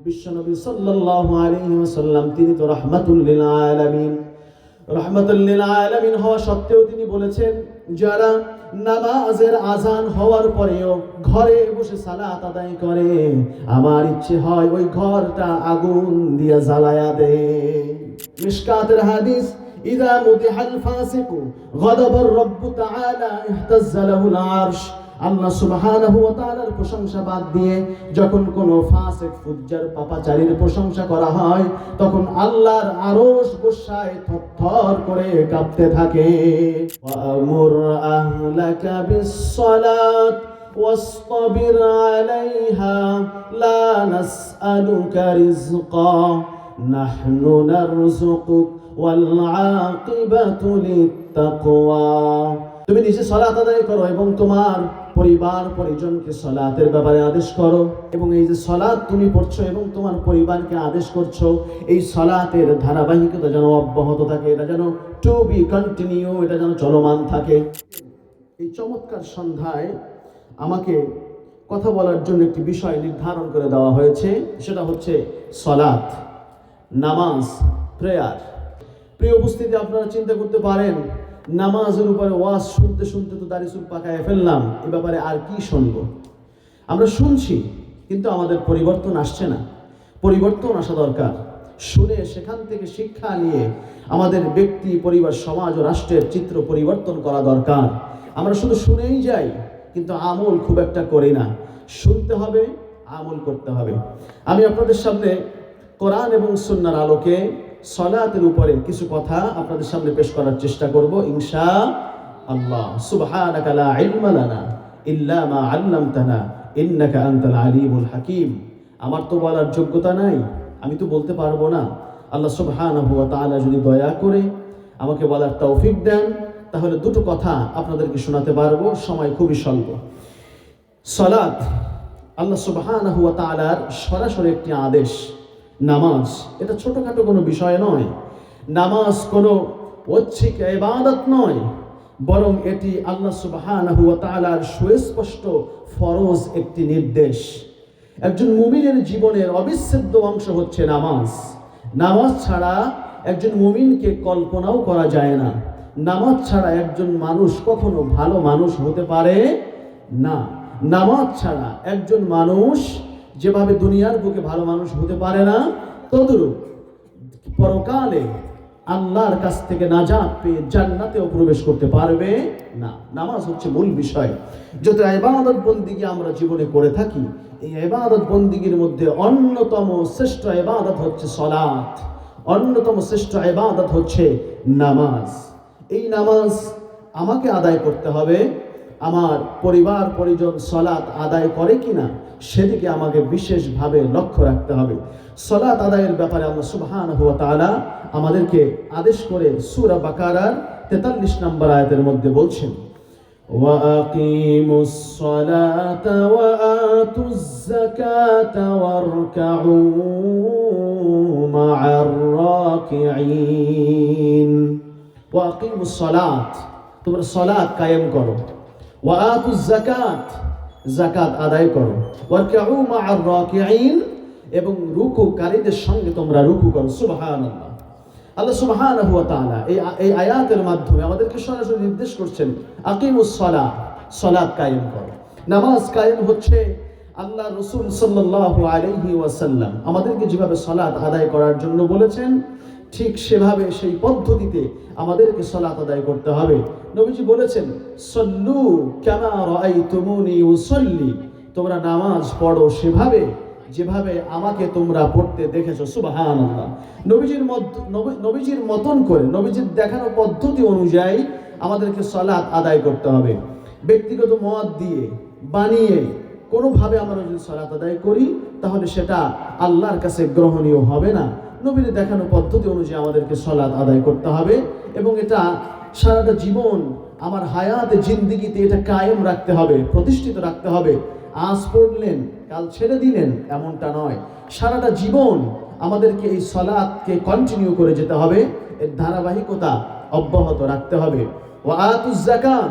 বিশ্বনবী সাল্লাল্লাহু আলাইহি ওয়াসাল্লাম তিনি তো রাহমাতুল লিল আলামিন, রাহমাতুল লিল আলামিন হওয়া সত্ত্বেও তিনি বলেছেন, যারা নামাজের আজান হওয়ার পরেও ঘরে বসে সালাত আদায় করে, আমার ইচ্ছে হয় ওই ঘরটা আগুন দিয়ে জ্বালায়া দে। মিশকাতের হাদিস, ইযা মুদিহাল ফাসিকু গাদাবার রাব্বু তাআলা ইহতাজ্জা লাহুল আরশ। আল্লাহ সুবহানাহু ওয়া তাআলার প্রশংসা বাদ দিয়ে যখন কোন ফাসিক ফুজ্জার পাপাচারীর প্রশংসা করা হয়, তখন আল্লাহর আরশ গোসায় থরথর করে কাঁপতে থাকে। ওয়ামুর আহলাকা বিস-সালাত ওয়াসতাবির আলাইহা লা নাসআলুকা রিজকা নাহনু নারযুকুক ওয়াল আকিবাতু লিত-তাকওয়া। তুমি নিজে সালাত আদায় করো এবং তোমার পরিবার পরিজনকে সালাতের ব্যাপারে আদেশ করো। এবং এই যে সালাত তুমি পড়ছো এবং তোমার পরিবারকে আদেশ করছো, এই সালাতের ধারাবাহিকতা যেন অব্যাহত থাকে, এটা যেন টু বি কন্টিনিউ, এটা যেন চলমান থাকে। এই চমৎকার সন্ধ্যায় আমাকে কথা বলার জন্য একটি বিষয় নির্ধারণ করে দেওয়া হয়েছে, সেটা হচ্ছে সালাত, নামাজ, প্রেয়ার। প্রিয় উপস্থিতি, আপনারা চিন্তা করতে পারেন, নামাজের উপরে ওয়াজ শুনতে শুনতে তো দাড়ি চুল পাকায় ফেললাম, এ ব্যাপারে আর কি শুনবো? আমরা শুনছি কিন্তু আমাদের পরিবর্তন আসছে না। পরিবর্তন আসা দরকার। শুনে সেখান থেকে শিক্ষা নিয়ে আমাদের ব্যক্তি, পরিবার, সমাজ ও রাষ্ট্রের চিত্র পরিবর্তন করা দরকার। আমরা শুধু শুনেই যাই কিন্তু আমল খুব একটা করি না। শুনতে হবে, আমল করতে হবে। আমি আপনাদের সামনে কোরআন এবং সুন্নাহর আলোকে সালাতের উপরে কিছু কথা আপনাদের সামনে পেশ করার চেষ্টা করব ইনশাআল্লাহ। সুবহানাকা লা ইলমা লানা ইল্লা মা আল্লামতানা ইন্নাকা আনতাল আলিমুল হাকিম। আমার তো বলার যোগ্যতা নাই, আমি তো বলতে পারবো না। আল্লাহ সুবহানাহু ওয়া তাআলা যদি দয়া করে আমাকে বলার তৌফিক দেন, তাহলে দুটো কথা আপনাদেরকে শোনাতে পারবো। সময় খুবই স্বল্প। সালাত আল্লাহ সুবহানাহু ওয়া তাআলার সরাসরি একটি আদেশ। নামাজ এটা ছোটখাটো কোনো বিষয় নয়। নামাজ কোনো ঐচ্ছিক ইবাদত নয়, বরং এটি আল্লাহ সুবহানাহু ওয়া তাআলার সুস্পষ্ট ফরজ একটি নির্দেশ। একজন মুমিনের জীবনের অবিচ্ছেদ্য অংশ হচ্ছে নামাজ। নামাজ ছাড়া একজন মুমিনকে কল্পনাও করা যায় না। নামাজ ছাড়া একজন মানুষ কখনো ভালো মানুষ হতে পারে না। নামাজ ছাড়া একজন মানুষ যেভাবে দুনিয়ার বুকে ভালো মানুষ হতে পারে না, তদ্রূপ পরকালে আল্লাহর কাছ থেকে নাজাত পেয়ে জান্নাতেও প্রবেশ করতে পারবে না। নামাজ হচ্ছে মূল বিষয়। যত ইবাদত বন্দিগি আমরা জীবনে করে থাকি, এই ইবাদত বন্দিগির মধ্যে অন্যতম শ্রেষ্ঠ ইবাদত হচ্ছে সালাত, অন্যতম শ্রেষ্ঠ ইবাদত হচ্ছে নামাজ। এই নামাজ আমাকে আদায় করতে হবে। আমার পরিবার পরিজন সালাত আদায় করে কিনা সেদিকে আমাকে বিশেষভাবে লক্ষ্য রাখতে হবে। সালাত আদায়ের ব্যাপারে আল্লাহ সুবহানাহু ওয়া তাআলা আমাদেরকে আদেশ করে সূরা বাকারার 43 নম্বর আয়াতের মধ্যে বলছেন, ওয়া আকিমুস সালাতা ওয়া আতুজ যাকাতা ওয়ারকাউ মা'আর রাকিঈন। ওয়া আকিমুস সালাত, তোমরা সালাত কায়েম করো। ওয়া আতুজ যাকাত, যাকাত আদায় করো। ওয়ারকাউ মা'আর রাকিঈন, এবং রুকুকারীদের সঙ্গে তোমরা রুকু করো। সুবহানাল্লাহ। আল্লাহ সুবহানাহু ওয়া তাআলা এই আয়াতের মাধ্যমে আমাদেরকে সরাসরি নির্দেশ করছেন আকিমুস সালাত, সালাত কায়েম করো। নামাজ কায়েম হচ্ছে আল্লাহ রাসূল সাল্লাল্লাহু আলাইহি ওয়াসাল্লাম আমাদেরকে যেভাবে সালাত আদায় করার জন্য বলেছেন, ঠিক সেভাবে সেই পদ্ধতিতে আমাদেরকে সালাত আদায় করতে হবে। নবীজি বলেছেন, সল্লু কামা রাআইতুমুনি উসাল্লি, তোমরা নামাজ পড়ো সেভাবে যেভাবে আমাকে তোমরা পড়তে দেখেছো। সুবহানাল্লাহ। নবীজির মতন করে, নবীজির দেখানো পদ্ধতি অনুযায়ী আমাদেরকে সালাত আদায় করতে হবে। ব্যক্তিগত মত দিয়ে বানিয়ে কোনোভাবে আমরা যদি সালাত আদায় করি, তাহলে সেটা আল্লাহর কাছে গ্রহণীয় হবে না। নবীর দেখানো পদ্ধতি অনুযায়ী আমাদেরকে সালাত আদায় করতে হবে, এবং এটা সারাটা জীবন আমার হায়াতে জিন্দিগিতে এটা কায়েম রাখতে হবে, প্রতিষ্ঠিত রাখতে হবে। আজ পড়লেন কাল ছেড়ে দিলেন এমনটা নয়, সারাটা জীবন আমাদেরকে এই সালাতকে কন্টিনিউ করে যেতে হবে, এর ধারাবাহিকতা অব্যাহত রাখতে হবে। ওয়া আতুজ যাকাত,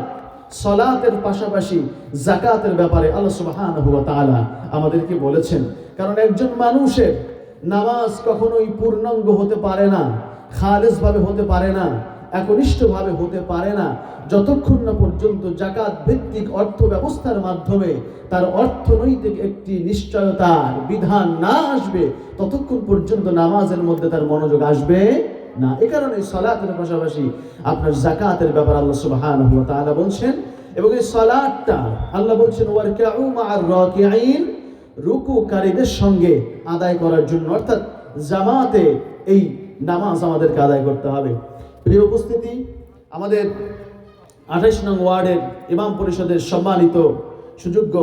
সালাতের পাশাপাশি যাকাতের ব্যাপারে আল্লাহ সুবহানাহু ওয়া তাআলা আমাদেরকে বলেছেন কারণ একজন মানুষের নামাজ কখনোই পূর্ণাঙ্গ হতে পারে না, খালেসভাবে হতে পারে না, একনিষ্ঠভাবে হতে পারে না, যতক্ষণ না পর্যন্ত যাকাত ভিত্তিক অর্থ ব্যবস্থার মাধ্যমে তার অর্থনৈতিক একটি নিশ্চয়তার বিধান না আসবে, ততক্ষণ পর্যন্ত নামাজের মধ্যে তার মনোযোগ আসবে না। এ কারণে সালাতের পাশাপাশি আপনার যাকাতের ব্যাপার আল্লাহ সুবহানাহু ওয়া তাআলা বলছেন, এবং এই সালাতটা আল্লাহ বলছেন ওয়ারকাউ মা'আর রাকিঈন, রুকুকারীদের সঙ্গে আদায় করার জন্য, অর্থাৎ জামাতে এই নামাজ আমাদেরকে আদায় করতে হবে। প্রিয় উপস্থিতি, আমাদের 28 নং ওয়ার্ডের ইমাম পরিষদের সম্মানিত সুযোগ্য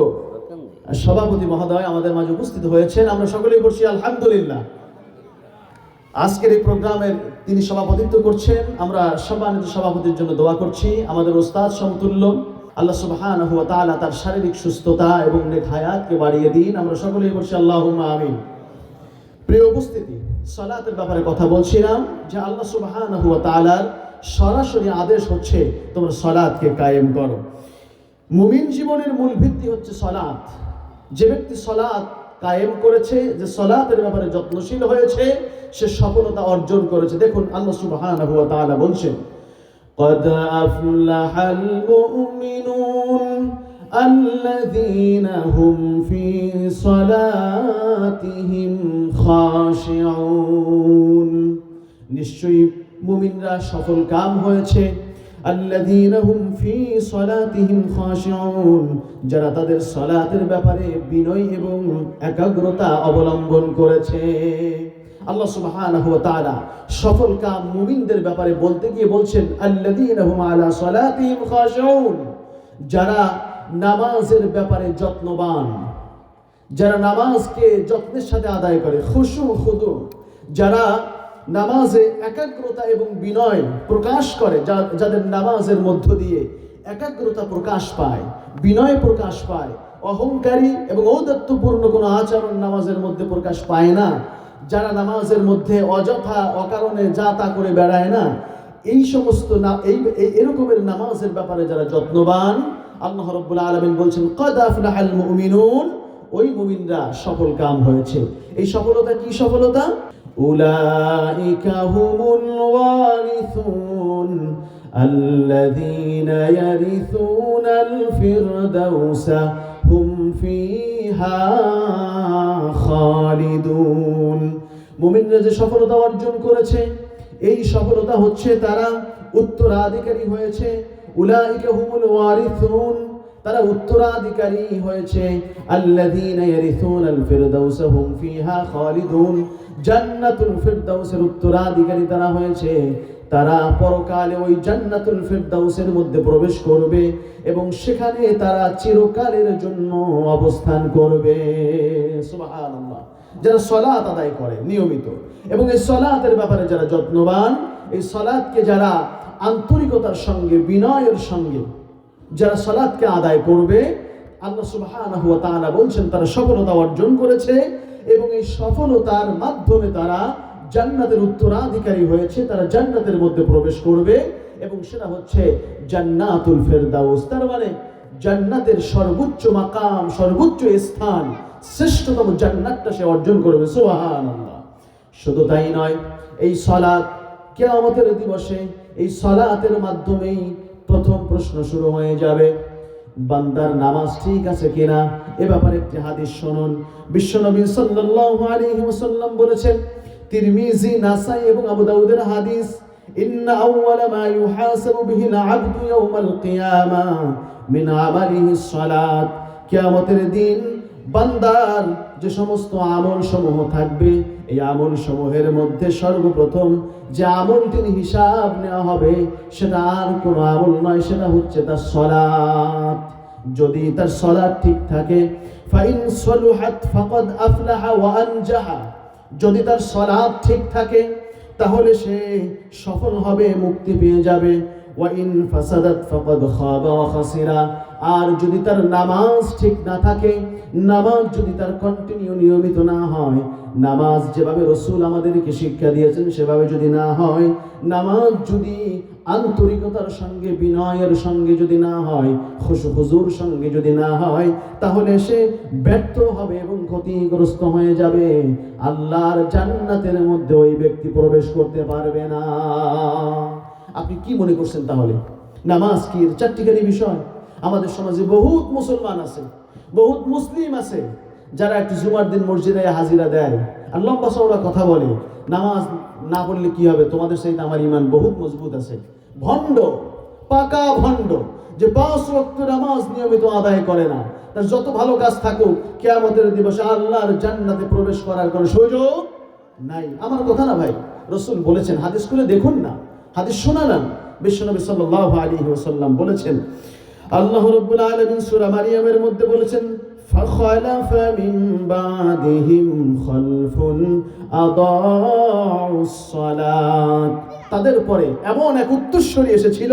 সভাপতি মহোদয় আমাদের মাঝে উপস্থিত হয়েছেন। আমরা সকলেই বলছি আলহামদুলিল্লাহ। আজকের এই প্রোগ্রামের তিনি সভাপতিত্ব করছেন। আমরা সম্মানিত সভাপতির জন্য দোয়া করছি। আমাদের ওস্তাদ সমতুল্য আল্লাহ সুবহানাহু ওয়া তাআলা তার শারীরিক সুস্থতা এবং নেক হায়াতকে বাড়িয়ে দিন। আমরা সকলেই বলছি আল্লাহুম্মা আমিন। প্রিয় উপস্থিতি, সালাতের ব্যাপারে কথা বলছিলাম যে আল্লাহ সুবহানাহু ওয়া তাআলার সরাসরি আদেশ হচ্ছে তোমরা সালাতকে কায়েম করো। মুমিন জীবনের মূল ভিত্তি হচ্ছে সালাত। যে ব্যক্তি সালাত কায়েম করেছে, যে সালাতের ব্যাপারে যত্নশীল হয়েছে, সে সফলতা অর্জন করেছে। দেখুন আল্লাহ সুবহানাহু ওয়া তাআলা বলছেন, قد أفلح المؤمنون الذين هم في صلاتهم خاشعون। নিশ্চয়ই মুমিনরা সফল কাম হয়েছে। আল্লাযীনা হুম ফি সালাতিহিম খাশিউন, যারা তাদের সালাতের ব্যাপারে বিনয় এবং একাগ্রতা অবলম্বন করেছে। আল্লাহ সুবহানাহু ওয়া তাআলা সফল কাম মুমিনদের ব্যাপারে বলতে গিয়ে বলছেন আল্লাযীনা হুম আলা সালাতিহিম খাশিউন, যারা নামাজের ব্যাপারে যত্নবান, যারা নামাজকে যত্নের সাথে আদায় করে, খুশু খুদু, যারা নামাজে একাগ্রতা এবং বিনয় প্রকাশ করে, যাদের নামাজের মধ্য দিয়ে একাগ্রতা প্রকাশ পায়, বিনয় প্রকাশ পায়, অহংকারী এবং ঔদাত্যপূর্ণ কোনো আচরণ নামাজের মধ্যে প্রকাশ পায় না, যারা নামাজের মধ্যে অযথা অকারণে যা তা করে বেড়ায় না, এই সমস্ত এরকমের নামাজের ব্যাপারে যারা যত্নবান, আল্লাহ রাব্বুল আলামিন বলছেন ক্বাদ আফলাহাল মুমিনুন, ওই মুমিনরা সফল কাম হয়েছে। এই সফলতা কি সফলতা? উলাইকা হুমুল ওয়ারিসুন আল্লাযীনা ইয়ারিসুনাল ফিরদাউসা হুম ফিহা খালিদুন। মুমিনরা যে সফলতা অর্জন করেছে, এই সফলতা হচ্ছে তারা উত্তরাধিকারী হয়েছে। উলাইকা হুমুল ওয়ারিসুন, তারা উত্তরাধিকারী হয়েছে। আল্লাযীনা ইয়ারিসুনাল ফিরদাউসা হুম ফিহা খালিদুন, জান্নাতুল ফিরদাউসের উত্তরাধিকারী তারা হয়েছে। তারা পরকালে ওই জান্নাতুল ফিরদাউসের মধ্যে প্রবেশ করবে এবং সেখানে তারা চিরকালের জন্য অবস্থান করবে। সুবহানাল্লাহ। যারা সালাত আদায় করে নিয়মিত এবং এই সালাতের ব্যাপারে যারা যত্নবান, এই সালাতকে যারা আন্তরিকতার সঙ্গে বিনয়ের সঙ্গে যারা সালাতকে আদায় করবে, আল্লাহ সুবহানাহু ওয়া তাআলা বলছেন তারা সফলতা অর্জন করেছে এবং এই সফলতার মাধ্যমে তারা জান্নাতের উত্তরাধিকারী হয়েছে। তারা জান্নাতের মধ্যে প্রবেশ করবে এবং সেটা হচ্ছে জান্নাতুল ফিরদাউস। তার মানে জান্নাতের সর্বোচ্চ মাকাম, সর্বোচ্চ স্থান, শ্রেষ্ঠতম জান্নাতটা সে অর্জন করবে। সুবহানাল্লাহ। শুধু তাই নয়, এই সালাত কিয়ামতের দিবসে এই সালাতের মাধ্যমেই প্রথম প্রশ্ন শুরু হয়ে যাবে, বান্দার নামাজ ঠিক আছে কিনা। এ ব্যাপারে একটি হাদিস শুনুন। বিশ্বনবী সাল্লাল্লাহু আলাইহি ওয়াসাল্লাম বলেছেন, তিরমিজি, নাসাই এবং আবু দাউদের হাদিস, ইন্না আউওয়ালা মা ইউহাসাবু বিহিল আবদু ইয়াওমাল কিয়ামা মিন আমালিহিস সালাত। কিয়ামতের দিন বান্দার যে সমস্ত আমল সমূহ থাকবে, এই আমল সমূহের মধ্যে সর্বপ্রথম যে আমলটির হিসাব নেওয়া হবে সেটা আর কোনো আমল নয়, সেটা হচ্ছে তার সালাত। যদি তার সালাত ঠিক থাকে, ফাইন সলুহাত ফাকাদ আফলাহা ওয়া আনজাহা, যদি তার সালাত ঠিক থাকে তাহলে সে সফল হবে, মুক্তি পেয়ে যাবে। ওয়া ইন ফাসাদাত ফাকাদ খাবা ওয়া খাসিরা। আর যদি তার নামাজ ঠিক না থাকে, নামাজ যদি তার কন্টিনিউ নিয়মিত না হয়, নামাজ যেভাবে রাসূল আমাদেরকে শিক্ষা দিয়েছেন সেভাবে যদি না হয়, নামাজ যদি আন্তরিকতার সঙ্গে বিনয়ের সঙ্গে যদি না হয়, খুশুর সঙ্গে যদি না হয়, তাহলে সে ব্যর্থ হবে এবং ক্ষতিগ্রস্ত হয়ে যাবে। আল্লাহর জান্নাতের মধ্যে ওই ব্যক্তি প্রবেশ করতে পারবে না। আপনি কি মনে করছেন তাহলে নামাজ কি এর চারটিখানি বিষয়? আমাদের সমাজে বহুত মুসলমান আছে, বহুত মুসলিম আছে যারা একটু জুমার দিন মসজিদে হাজিরা দেয় আর লম্বা চওড়া কথা বলে, নামাজ না পড়লে কি হবে, তোমাদের সাথে আমার ঈমান বহুত মজবুত আছে। ভণ্ড, পাকা ভণ্ড, যে 5 ওয়াক্ত নামাজ নিয়মিত আদায় করে না, তার যত ভালো কাজ থাকুক কিয়ামতের দিবসে আল্লাহর জান্নাতে প্রবেশ করার কোনো সুযোগ নাই। আমার কথা না ভাই, রাসূল বলেছেন, হাদিস খুলে দেখুন না, হাদিস শোনালাম। বিশ্বনবী সাল্লাল্লাহু আলাইহি ওয়াসাল্লাম বলেছেন, আল্লাহ রাব্বুল আলামিন সূরা মারিয়ামের মধ্যে বলেছেন, ফাখালাফা মিন বাদিহিম খালফুন আদাউস সালাত। তাদের পরে এমন এক উত্তরসূরি এসেছিল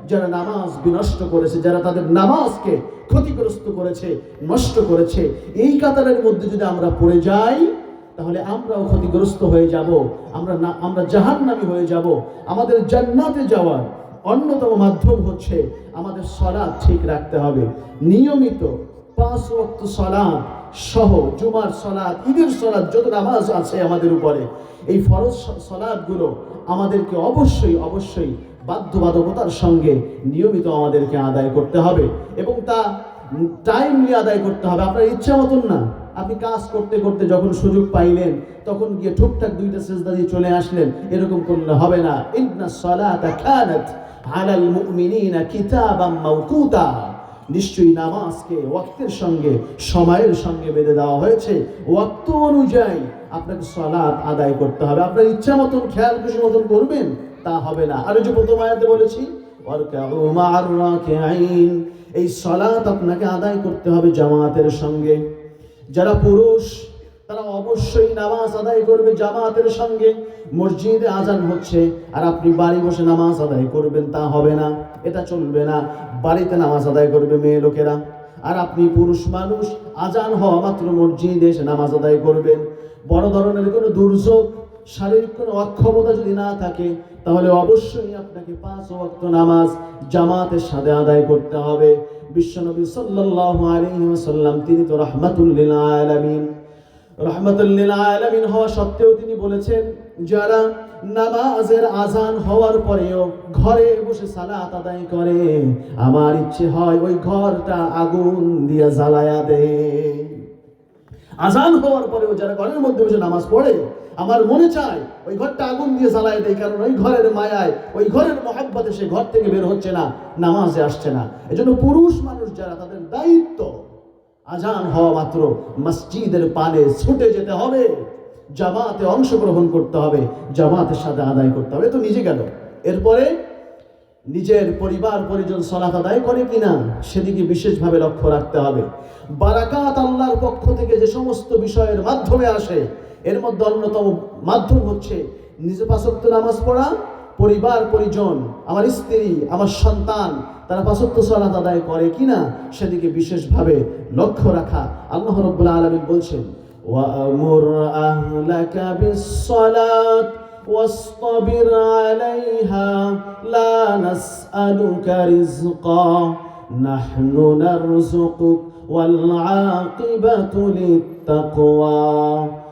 যারা নামাজ বিনষ্ট করেছে, যারা তাদের নামাজকে ক্ষতিগ্রস্ত করেছে, নষ্ট করেছে। এই কাতারের মধ্যে যদি আমরা পড়ে যাই তাহলে আমরাও ক্ষতিগ্রস্ত হয়ে যাব, আমরা জাহান্নামী হয়ে যাব। আমাদের জান্নাতে যাওয়ার অন্যতম মাধ্যম হচ্ছে আমাদের সালাত ঠিক রাখতে হবে। নিয়মিত 5 ওয়াক্ত সালাত সহ জুমার সালাত, ঈদের সালাত, যত নামাজ আছে আমাদের উপরে, এই ফরজ সালাতগুলো আমাদেরকে অবশ্যই বাধ্যবাধকতার সঙ্গে নিয়মিত আমাদেরকে আদায় করতে হবে এবং তা টাইমলি আদায় করতে হবে। আপনার ইচ্ছা মতন না, আপনি কাজ করতে করতে যখন সুযোগ পাইলেন তখন গিয়ে ঠুকঠাক 2টা সিজদা দিয়ে চলে আসলেন, এরকম করলে হবে না। ইন্নাস সালাতা কানাত আলাল মুমিনিনা কিতাবাম মাওকুতা। নিশ্চয়ই নামাজকে ওয়াক্তের সঙ্গে, সময়ের সঙ্গে বেঁধে দেওয়া হয়েছে। ওয়াক্ত অনুযায়ী আপনাকে সালাত আদায় করতে হবে। আপনার ইচ্ছা মতন খেয়াল খুশি মতন করবেন তা হবে না। আর যে প্রথম আয়াতে বলেছি, ওয়ারকাউ মা'আর রাকিঈন, এই সালাত আপনাকে আদায় করতে হবে জামাতের সঙ্গে। যারা পুরুষ তারা অবশ্যই নামাজ আদায় করবে জামাতের সঙ্গে। মসজিদে আজান হচ্ছে আর আপনি বাড়ি বসে নামাজ আদায় করবেন, তা হবে না, এটা চলবে না। বাড়িতে নামাজ আদায় করবে মেয়ে লোকেরা, আর আপনি পুরুষ মানুষ আজান হওয়া মাত্র মসজিদে এসে নামাজ আদায় করবেন। বড় ধরনের কোনো দুর্যোগ, শারীরিক কোনো অক্ষমতা যদি না থাকে তাহলে অবশ্যই আপনাকে 5 ওয়াক্ত নামাজ জামাতের সাথে আদায় করতে হবে। বিশ্বনবী সাল্লাল্লাহু আলাইহি ওয়াসাল্লাম তিনি তো রাহমাতুল লিল আলামিন, রাহমাতুল লিল আলামিন হওয়া সত্ত্বেও তিনি বলেছেন, যারা নামাজের আজান হওয়ার পরেও ঘরে বসে সালাত আদায় করে, আমার ইচ্ছে হয় ওই ঘরটা আগুন দিয়ে জ্বালায়া দেয়। আজান হওয়ার পরেও যারা ঘরের মধ্যে বসে নামাজ পড়ে, আমার মনে চায় ওই ঘরটা আগুন দিয়ে জ্বালায় দেয়, কারণ ওই ঘরের মায়ায়, ওই ঘরের মহব্বতে সে ঘর থেকে বের হচ্ছে না, নামাজে আসছে না। এজন্য পুরুষ মানুষ যারা, তাদের দায়িত্ব আজান হওয়া মাত্র মসজিদের পানে ছুটে যেতে হবে, জামাতে অংশগ্রহণ করতে হবে, জামাতের সাথে আদায় করতে হবে। তো নিজে গেল, এরপরে নিজের পরিবার পরিজন সালাত আদায় করে কিনা সেদিকে বিশেষভাবে লক্ষ্য রাখতে হবে। বারাকাত আল্লাহর পক্ষ থেকে যে সমস্ত বিষয়ের মাধ্যমে আসে, এর মধ্যে অন্যতম মাধ্যম হচ্ছে নিজে 5 ওয়াক্ত নামাজ পড়া, পরিবার পরিজন, আমার স্ত্রী, আমার সন্তান, তারা 5 ওয়াক্ত সালাত আদায় করে কিনা সেদিকে বিশেষভাবে লক্ষ্য রাখা। আল্লাহ রাব্বুল আলামিন বলছেন, ওয়া'মুর আহলাকা বিস-সালাত ওয়াসতাবির আলাইহা লা নাসআলুকা রিজকা নাহনু নারযুকুক ওয়াল আকিবাতু লিত-তাকওয়া।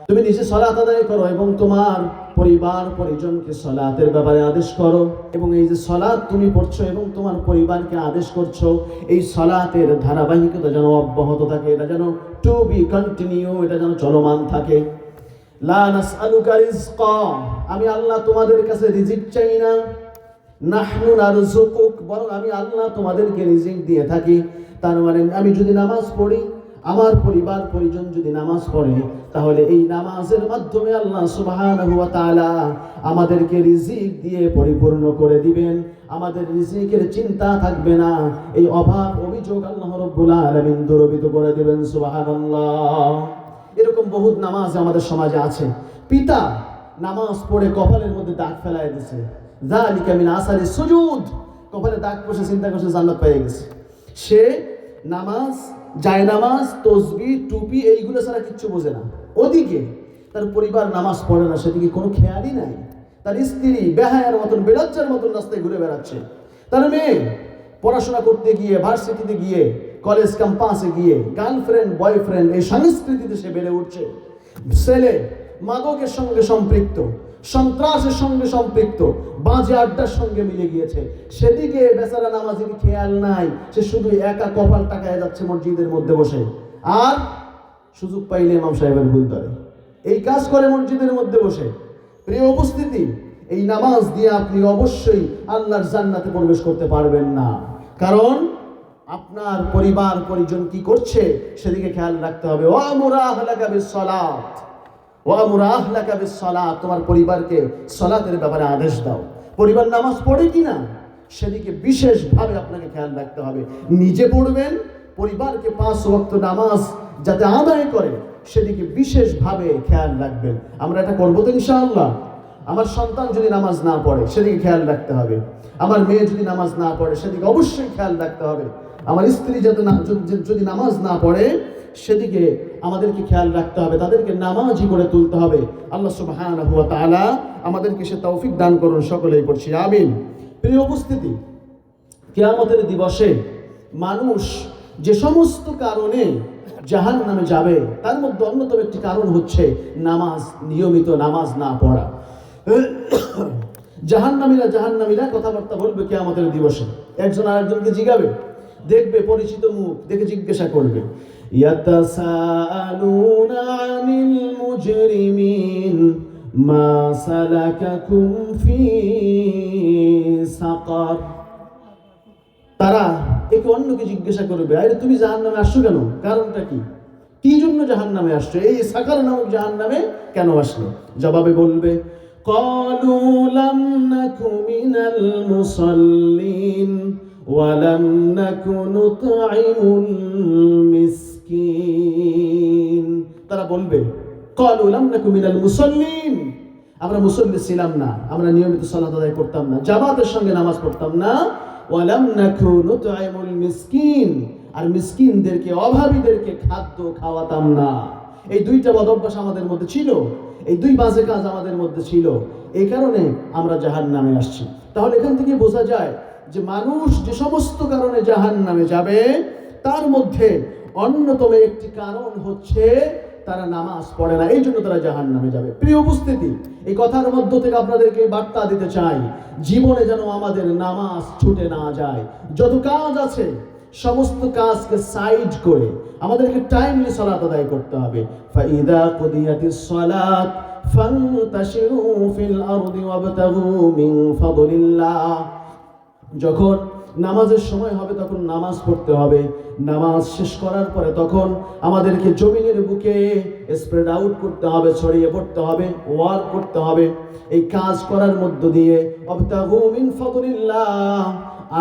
তুমি নিজে সালাত আদায় করো এবং তোমার পরিবার পরিজনকে সালাতের ব্যাপারে আদেশ করো। এবং এই যে সালাত তুমি পড়ছো এবং তোমার পরিবারকে আদেশ করছো, এই সালাতের ধারাবাহিকতা যেন অব্যাহত থাকে, এটা যেন টু বি কন্টিনিউ, এটা যেন চলমান থাকে। লা নাসআলুকা রিজকা, আমি আল্লাহ তোমাদের কাছে রিজিক চাই না। নাহনু নারযুকুক, বরং আমি আল্লাহ তোমাদেরকে রিজিক দিয়ে থাকি। তার মানে আমি যদি নামাজ পড়ি, আমার পরিবার পরিজন যদি নামাজ পড়ে, তাহলে এই নামাজের মাধ্যমে আল্লাহ সুবহানাহু ওয়া তাআলা আমাদেরকে রিজিক দিয়ে পরিপূর্ণ করে দিবেন। আমাদের রিজিকের চিন্তা থাকবে না, এই অভাব অভিযোগ আল্লাহ রাব্বুল আলামিন দূরীভূত করে দিবেন। সুবহানাল্লাহ। এরকম বহুত নামাজ আমাদের সমাজে আছে। পিতা নামাজ পড়ে কপালের মধ্যে দাগ ফেলায় দিয়েছে, যালিকা মিন আসারিস সুজুদ, কপালে দাগ বসে চিন্তা করছে জান্নাত পেয়ে গেছে। সে নামাজ, জায়নামাজ, তসবিহ, টুপি এইগুলো ছাড়া কিচ্ছু বোঝে না। ওদিকে তার পরিবার নামাজ পড়ে না, সেদিকে কোনো খেয়ালই নাই। তার স্ত্রী বেহায়ার মতন, বেলজ্জার মতন রাস্তায় ঘুরে বেড়াচ্ছে। তার মেয়ে পড়াশোনা করতে গিয়ে, ভার্সিটিতে গিয়ে, কলেজ ক্যাম্পাসে গিয়ে গার্লফ্রেন্ড বয়ফ্রেন্ড এই সংস্কৃতিতে সে বেড়ে উঠছে। ছেলে মাদকের সঙ্গে সম্পৃক্ত, সন্ত্রাসের সঙ্গে সম্পৃক্ত, বাজে আড্ডার সঙ্গে মিলে গিয়েছে। সেদিকে বেচারা নামাজের খেয়াল নাই। সে শুধু একা কপাল টাকায় যাচ্ছে মসজিদের মধ্যে বসে, আর সুযোগ পাইলে ইমাম সাহেবের ভুল ধরে। এই কাজ করে মসজিদের মধ্যে বসে। প্রিয় উপস্থিতি, এই নামাজ দিয়ে আপনি অবশ্যই আল্লাহর জান্নাতে প্রবেশ করতে পারবেন না। কারণ আপনার পরিবার পরিজন কি করছে সেদিকে খেয়াল রাখতে হবে। ওয়ামুর আহলাকা বিস-সালাত, ওয়ামুর আহলাকা বিস-সালাত, তোমার পরিবারকে সালাতের ব্যাপারে আদেশ দাও। পরিবার নামাজ পড়ে কিনা সেদিকে বিশেষভাবে আপনাকে খেয়াল রাখতে হবে। নিজে পড়বেন, পরিবারকে 5 ওয়াক্ত নামাজ যাতে আদায় করে সেদিকে বিশেষভাবে খেয়াল রাখবেন। আমরা এটা করবো তো ইনশাআল্লাহ। আমার সন্তান যদি নামাজ না পড়ে সেদিকে খেয়াল রাখতে হবে। আমার মেয়ে যদি নামাজ না পড়ে সেদিকে অবশ্যই খেয়াল রাখতে হবে। আমার স্ত্রী যদি নামাজ না পড়ে সেদিকে আমাদেরকে খেয়াল রাখতে হবে। তাদেরকে নামাজি করে তুলতে হবে। আল্লাহ সুবহানাহু ওয়া তাআলা আমাদেরকে সে তৌফিক দান করুন। সকলেই পড়ছি আমিন। প্রিয় উপস্থিতি, কিয়ামতের দিবসে মানুষ যে সমস্ত কারণে জাহান্নামে যাবে তার মধ্যে অন্যতম একটি কারণ হচ্ছে নামাজ, নিয়মিত নামাজ না পড়া। জাহান্নামীরা কথাবার্তা বলবে কিয়ামতের দিবসে। একজন আরেকজনকে জিজ্ঞাবে, দেখবে পরিচিত মুখ দেখে জিজ্ঞাসা করবে, ইয়াতাসাআলুনা আনিল মুজরিমিন মা সালাকাকুম ফি সাকার। তারা একে অন্যকে জিজ্ঞাসা করবে, আরে তুমি জাহান্নামে আসছো কেন? কারণটা কি? কি জন্য জাহান্নামে আসছো? এই সাকার নামক জাহান্নামে কেন আসলো? জবাবে বলবে, ক্বালু লাম নাকু মিনাল মুসাল্লিন ওয়া লাম নাকু নুতঈমুল মিসকিন। তারা বলবে, ক্বালু লাম নাকু মিনাল মুসাল্লিন, আমরা মুসল্লি ছিলাম না, আমরা নিয়মিত সালাত আদায় করতাম না, জামাতের সঙ্গে নামাজ পড়তাম না। ওয়ালাম নাকু নুতঈমুল মিসকিন, আর মিসকিনদেরকে, অভাবীদেরকে খাদ্য খাওয়াতাম না। এই দুইটা বদ অভ্যাস আমাদের মধ্যে ছিল, এই দুই বাজে কাজ আমাদের মধ্যে ছিল। এই কারণে আমরা জাহান্নামে আসছি। তাহলে এখান থেকে বোঝা যায় যে মানুষ যে সমস্ত কারণে জাহান্নামে যাবে তার মধ্যে অন্যতম একটি কারণ হচ্ছে তারা নামাজ পড়ে না, এই জন্য তারা জাহান্নামে যাবে। প্রিয় উপস্থিতি, এই কথার মধ্য থেকে আপনাদেরকে বার্তা দিতে চাই, জীবনে যেন আমাদের নামাজ ছুটে না যায়। যত কাজ আছে সমস্ত কাজকে সাইড করে আমাদেরকে টাইমলি সালাত আদায় করতে হবে। ফাইদা কুদিয়াতিস সালাত ফান্তাশিরু ফিল আরদি ওয়াবতাগু মিন ফাদলিল্লাহ। যখন নামাজের সময় হবে তখন নামাজ পড়তে হবে। নামাজ শেষ করার পরে তখন আমাদেরকে জমিনের বুকে স্প্রেড আউট করতে হবে, ছড়িয়ে পড়তে হবে, ওয়ার্ক করতে হবে। এই কাজ করার মধ্য দিয়ে ওয়াবতাগু মিন ফাদলিল্লাহ,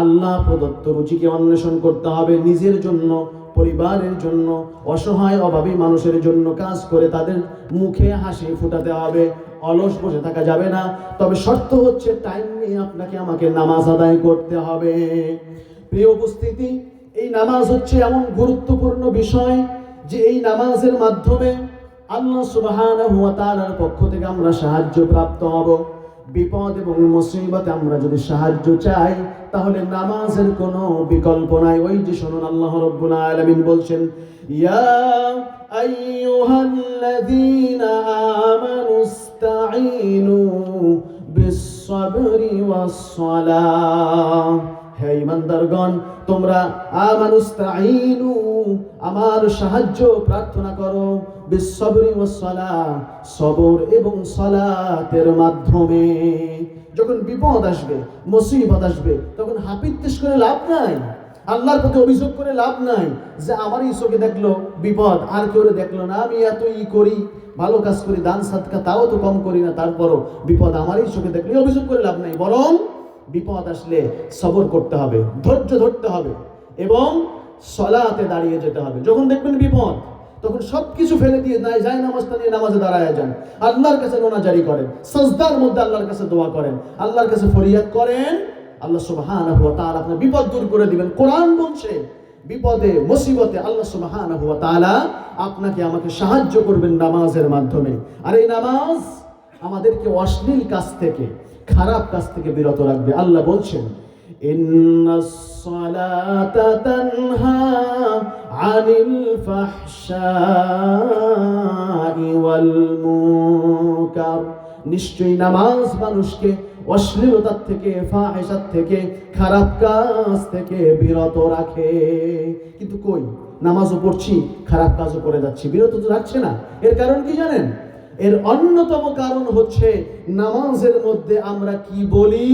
আল্লাহ প্রদত্ত রুচিকে অন্বেষণ করতে হবে। নিজের জন্য, পরিবারের জন্য, অসহায় অভাবী মানুষের জন্য কাজ করে তাদের মুখে হাসি ফুটাতে হবে। অলস বসে থাকা যাবে না। তবে শর্ত হচ্ছে টাইম নিয়ে আপনাকে আমাকে নামাজ আদায় করতে হবে। প্রিয় উপস্থিতি, এই নামাজ হচ্ছে এমন গুরুত্বপূর্ণ বিষয় যে এই নামাজের মাধ্যমে আল্লাহ সুবহানাহু ওয়া তাআলার পক্ষ থেকে আমরা সাহায্য প্রাপ্ত হব। বিপদ এবং মুসিবতে আমরা যদি সাহায্য চাই তাহলে নামাজের কোনো বিকল্প নাই। ওই যে শুনুন, আল্লাহ রাব্বুল আলামিন বলছেন, ইয়া আইয়ুহাল্লাযীনা আমানুস্তাঈনু বিস-সাবরি ওয়াস-সালাহ। হে ঈমানদারগণ, তোমরা আমানুস্তাঈনু, আমার সাহায্য প্রার্থনা করো, বিস-সাবরি ওয়াস-সালাহ, সবর এবং সালাতের মাধ্যমে। যখন বিপদ আসবে, মুসিবত আসবে, তখন হাপিত্তেশ করে লাভ নাই, আল্লাহর প্রতি অভিযোগ করে লাভ নাই যে আমারই চোখে দেখলো বিপদ, আর কেউ দেখলো না, আমি এতই করি, ভালো কাজ করি, দান সাদকা তাও তো কম করি না, তারপরও বিপদ আমারই চোখে দেখলো, অভিযোগ করে লাভ নাই। বরং বিপদ আসলে সবর করতে হবে, ধৈর্য ধরতে হবে এবং সালাতে দাঁড়িয়ে যেতে হবে। যখন দেখবেন বিপদ, তখন সবকিছু ফেলে দিয়ে যায় নামাজটা নিয়ে নামাজে দাঁড়ায় যান, আল্লাহর কাছে রোনাজারি করেন, সাজদার মধ্যে আল্লাহর কাছে দোয়া করেন, আল্লাহর কাছে ফরিয়াদ করেন আল্লাহ সুবহানাহু ওয়া তাআলা আপনার বিপদ দূর করে দিবেন। কোরআন বলছে বিপদে মুসিবতে আল্লাহ সুবহানাহু ওয়া তাআলা আপনাকে আমাকে সাহায্য করবেন নামাজের মাধ্যমে। আর এই নামাজ আমাদেরকে অশ্লীল কাজ থেকে, খারাপ কাজ থেকে বিরত রাখবে। আল্লাহ বলছেন ইন্নাস সালাতা তানহা আনিল ফাহশাই ওয়াল মুনকার, নিশ্চয়ই নামাজ মানুষকে অশ্লীলতার থেকে, ফাহিশাত থেকে, খারাপ কাজ থেকে বিরত রাখে। কিন্তু কই, নামাজও পড়ছি, খারাপ কাজও করে যাচ্ছি, বিরত তো রাখছে না। এর কারণ কি জানেন? এর অন্যতম কারণ হচ্ছে নামাজের মধ্যে আমরা কি বলি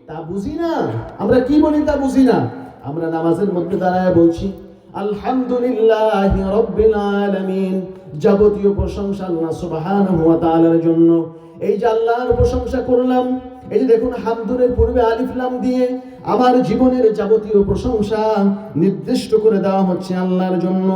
তা বুঝি না। আমরা কি বলি তা বুঝি না। আমরা নামাজের মধ্যে দাঁড়ায় বলছি আলহামদুলিল্লাহি রাব্বিল আলামিন, যাবতীয় প্রশংসা আল্লাহ সুবহানাহু ওয়া তাআলার জন্য। এই যে আল্লাহর প্রশংসা করলাম, এই যে দেখুন হামদুলের পূর্বে আলিফ লাম দিয়ে আমার জীবনের যাবতীয় প্রশংসা নির্দিষ্ট করে দেওয়া হচ্ছে আল্লাহর জন্য।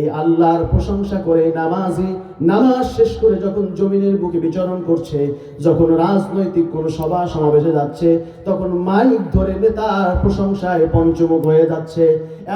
এই আল্লাহর প্রশংসা করে নামাজি নামাজ শেষ করে যখন জমিনের বুকে বিচরণ করছে, যখন রাজনৈতিক কোন সভা সমাবেশে যাচ্ছে, তখন মাইক ধরে নেতার প্রশংসায় পঞ্চমুখ হয়ে যাচ্ছে।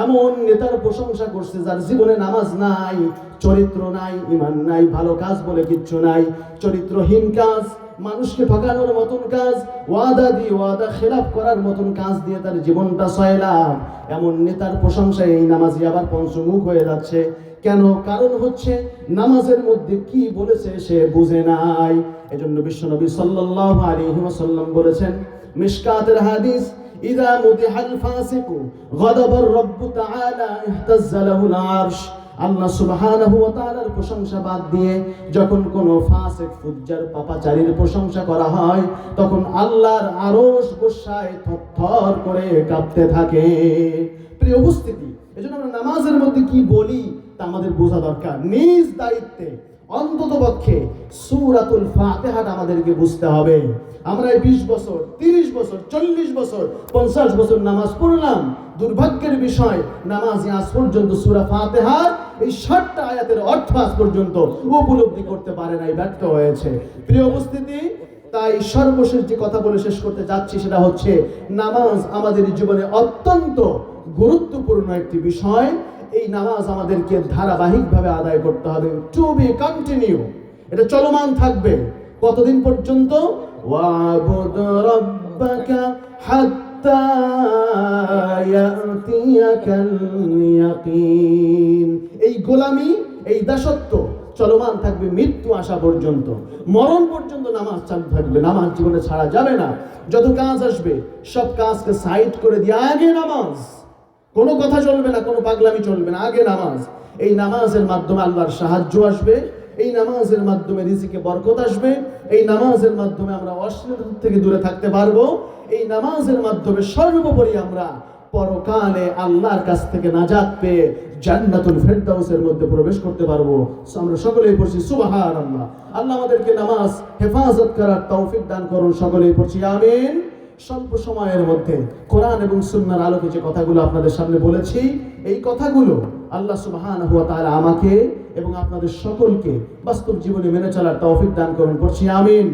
এমন নেতার প্রশংসা করছে যার জীবনে নামাজ নাই, চরিত্র নাই, ঈমান নাই, ভালো কাজ বলে কিচ্ছু নাই, চরিত্রহীন কাজ, মানুষকে ঠকানোর মতন কাজ, ওয়াদা দিয়ে ওয়াদা খেলাফ করার মতন কাজ দিয়ে তার জীবনটা সয়লাভ। এমন নেতার প্রশংসায় এই নামাজি আবার পঞ্চমুখ হয়ে যাচ্ছে। কেন? কারণ হচ্ছে নামাজের মধ্যে কি বলেছে সে বুঝে নাই। এজন্য বিশ্বনবী সাল্লাল্লাহু আলাইহি ওয়াসাল্লাম বলেছেন, মিশকাতের হাদিস, ইযা মুদিহাল ফাসিকু গাদাবার রাব্বু তাআলা ইহতাজ্জা লাহুল আরশ। আল্লাহ সুবহানাহু ওয়া তাআলার প্রশংসা বাদ দিয়ে যখন কোন ফাসিক, ফুজ্জার, পাপাচারীর প্রশংসা করা হয়, তখন আল্লাহর আরশ গোসায় থরথর করে কাঁপতে থাকে। প্রিয় উপস্থিতি, এজন্য আমরা নামাজের মধ্যে কি বলি তা আমাদের বোঝা দরকার। নিজ দায়িত্বে অন্ততপক্ষে সূরাতুল ফাতিহাটা আমাদেরকে বুঝতে হবে। আমরা 20 বছর, 30 বছর, 40 বছর, 50 বছর নামাজ পড়লাম, দুর্ভাগ্যের বিষয় নামাজি আজ পর্যন্ত সূরা ফাতিহার এই 60টা আয়াতের অর্থ আজ পর্যন্ত উপলব্ধি করতে পারে নাই, ব্যর্থ হয়েছে। প্রিয় উপস্থিতি, তাই সর্বশেষ যে কথা বলে শেষ করতে যাচ্ছি সেটা হচ্ছে নামাজ আমাদের জীবনে অত্যন্ত গুরুত্বপূর্ণ একটি বিষয়। এই নামাজ আমাদেরকে ধারাবাহিকভাবে আদায় করতে হবে, টু বি কন্টিনিউ। এটা চলমান থাকবে কতদিন পর্যন্ত? ওয়াবুদ রাব্বাকা হাত্তা ইয়াতিয়াকাল ইয়াকিন। এই গোলামি, এই দাসত্ব চলমান থাকবে মৃত্যু আসা পর্যন্ত, মরণ পর্যন্ত নামাজ চালু থাকবে। নামাজ জীবনে ছাড়া যাবে না। যত কাজ আসবে সব কাজকে সাইড করে দিয়ে আগে নামাজ। কোনো কথা চলবে না, কোনো পাগলামি চলবে না, আগে নামাজ। এই নামাজের মাধ্যমে আল্লাহর সাহায্য আসবে, এই নামাজের মাধ্যমে রিজিকে বরকত আসবে, এই নামাজের মাধ্যমে আমরা অশ্লীলতা থেকে দূরে থাকতে পারবো, এই নামাজের মাধ্যমে সর্বোপরি আমরা পরকালে আল্লাহর কাছ থেকে নাজাত পেয়ে জান্নাতুল ফেরদাউসের মধ্যে প্রবেশ করতে পারবো। আমরা সকলেই পড়ছি সুবহানাল্লাহ। আল্লাহ আমাদেরকে নামাজ হেফাজত করার তৌফিক দান করুন। সকলেই পড়ছি আমিন। স্বল্প সময়ের মধ্যে কোরআন এবং সুন্নাহর আলোকে যে কথাগুলো আপনাদের সামনে বলেছি, এই কথাগুলো আল্লাহ সুবহানাহু ওয়া তাআলা আমাকে এবং আপনাদের সকলকে বাস্তব জীবনে মেনে চলার তৌফিক দান করুন। পড়ছি আমিন।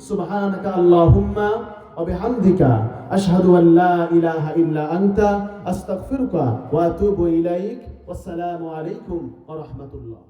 সুবহানাকা আল্লাহুম্মা ওয়া বিহামদিকা আশহাদু আল লা ইলাহা ইল্লা আনতা আস্তাগফিরুকা ওয়া আতুবু ইলাইক। ওয়াসসালামু আলাইকুম ওয়া রাহমাতুল্লাহ।